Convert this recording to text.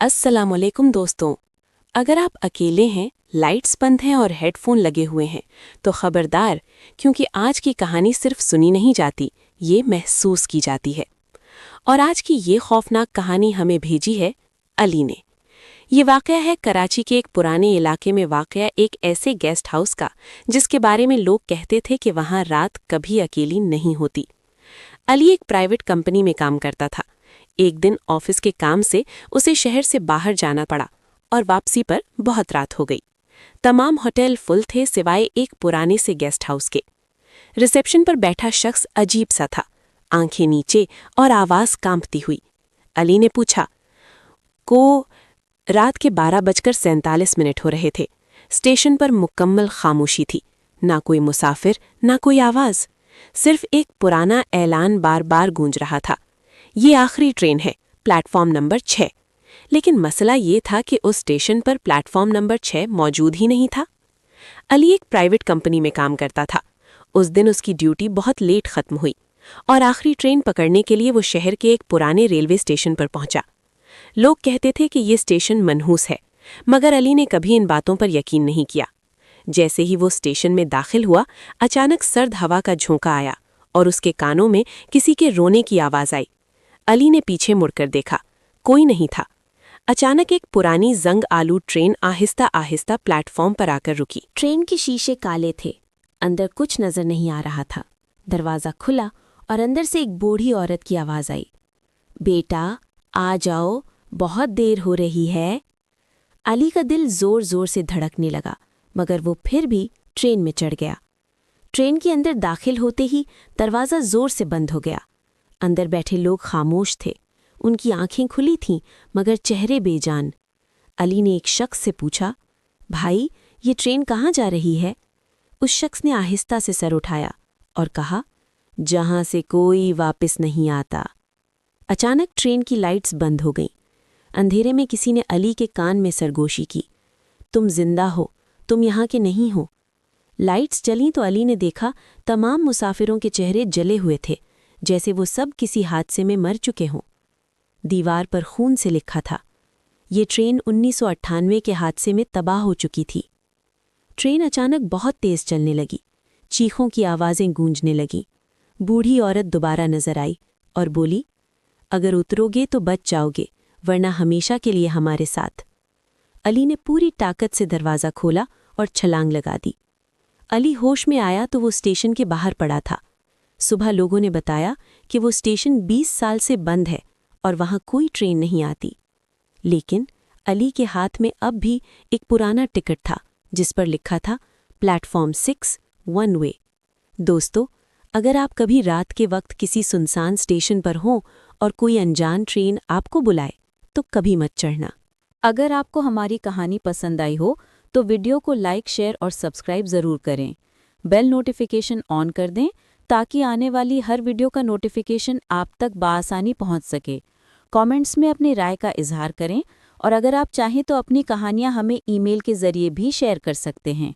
अस्सलाम वालेकुम दोस्तों। अगर आप अकेले हैं, लाइट्स बंद हैं और हेडफोन लगे हुए हैं तो खबरदार, क्योंकि आज की कहानी सिर्फ सुनी नहीं जाती, ये महसूस की जाती है। और आज की ये खौफनाक कहानी हमें भेजी है अली ने। ये वाक़या है कराची के एक पुराने इलाके में वाक़या एक ऐसे गेस्ट हाउस का जिसके बारे में लोग कहते थे कि वहाँ रात कभी अकेली नहीं होती। अली एक प्राइवेट कंपनी में काम करता था। एक दिन ऑफिस के काम से उसे शहर से बाहर जाना पड़ा और वापसी पर बहुत रात हो गई। तमाम होटल फुल थे सिवाय एक पुराने से गेस्ट हाउस के। रिसेप्शन पर बैठा शख्स अजीब सा था, आंखें नीचे और आवाज कांपती हुई। अली ने पूछा, रात के 12:47 हो रहे थे। स्टेशन पर मुकम्मल खामोशी थी, ना कोई मुसाफिर ना कोई आवाज, सिर्फ एक पुराना ऐलान बार बार गूंज रहा था, ये आखिरी ट्रेन है, प्लेटफॉर्म नंबर 6। लेकिन मसला ये था कि उस स्टेशन पर प्लेटफॉर्म नंबर 6 मौजूद ही नहीं था। अली एक प्राइवेट कंपनी में काम करता था। उस दिन उसकी ड्यूटी बहुत लेट खत्म हुई और आखिरी ट्रेन पकड़ने के लिए वो शहर के एक पुराने रेलवे स्टेशन पर पहुंचा। लोग कहते थे कि ये स्टेशन मनहूस है, मगर अली ने कभी इन बातों पर यकीन नहीं किया। जैसे ही वो स्टेशन में दाखिल हुआ, अचानक सर्द हवा का झोंका आया और उसके कानों में किसी के रोने की आवाज आई। अली ने पीछे मुड़कर देखा, कोई नहीं था। अचानक एक पुरानी जंग आलू ट्रेन आहिस्ता आहिस्ता प्लेटफॉर्म पर आकर रुकी। ट्रेन के शीशे काले थे, अंदर कुछ नजर नहीं आ रहा था। दरवाजा खुला और अंदर से एक बूढ़ी औरत की आवाज आई, बेटा आ जाओ, बहुत देर हो रही है। अली का दिल जोर जोर से धड़कने लगा, मगर वो फिर भी ट्रेन में चढ़ गया। ट्रेन के अंदर दाखिल होते ही दरवाज़ा जोर से बंद हो गया। अंदर बैठे लोग खामोश थे, उनकी आंखें खुली थीं मगर चेहरे बेजान। अली ने एक शख्स से पूछा, भाई ये ट्रेन कहाँ जा रही है? उस शख्स ने आहिस्ता से सर उठाया और कहा, जहाँ से कोई वापस नहीं आता। अचानक ट्रेन की लाइट्स बंद हो गईं। अंधेरे में किसी ने अली के कान में सरगोशी की, तुम जिंदा हो, तुम यहाँ के नहीं हो। लाइट्स जलीं तो अली ने देखा तमाम मुसाफिरों के चेहरे जले हुए थे, जैसे वो सब किसी हादसे में मर चुके हों। दीवार पर खून से लिखा था, ये ट्रेन 1998 के हादसे में तबाह हो चुकी थी। ट्रेन अचानक बहुत तेज चलने लगी, चीखों की आवाज़ें गूंजने लगीं। बूढ़ी औरत दोबारा नजर आई और बोली, अगर उतरोगे तो बच जाओगे, वरना हमेशा के लिए हमारे साथ। अली ने पूरी ताकत से दरवाज़ा खोला और छलांग लगा दी। अली होश में आया तो वो स्टेशन के बाहर पड़ा था। सुबह लोगों ने बताया कि वो स्टेशन 20 साल से बंद है और वहाँ कोई ट्रेन नहीं आती। लेकिन अली के हाथ में अब भी एक पुराना टिकट था जिस पर लिखा था प्लेटफॉर्म 6 वन वे। दोस्तों, अगर आप कभी रात के वक्त किसी सुनसान स्टेशन पर हों और कोई अनजान ट्रेन आपको बुलाए तो कभी मत चढ़ना। अगर आपको हमारी कहानी पसंद आई हो तो वीडियो को लाइक, शेयर और सब्सक्राइब ज़रूर करें। बेल नोटिफिकेशन ऑन कर दें ताकि आने वाली हर वीडियो का नोटिफिकेशन आप तक बआसानी पहुंच सके। कमेंट्स में अपनी राय का इजहार करें और अगर आप चाहें तो अपनी कहानियां हमें ईमेल के ज़रिए भी शेयर कर सकते हैं।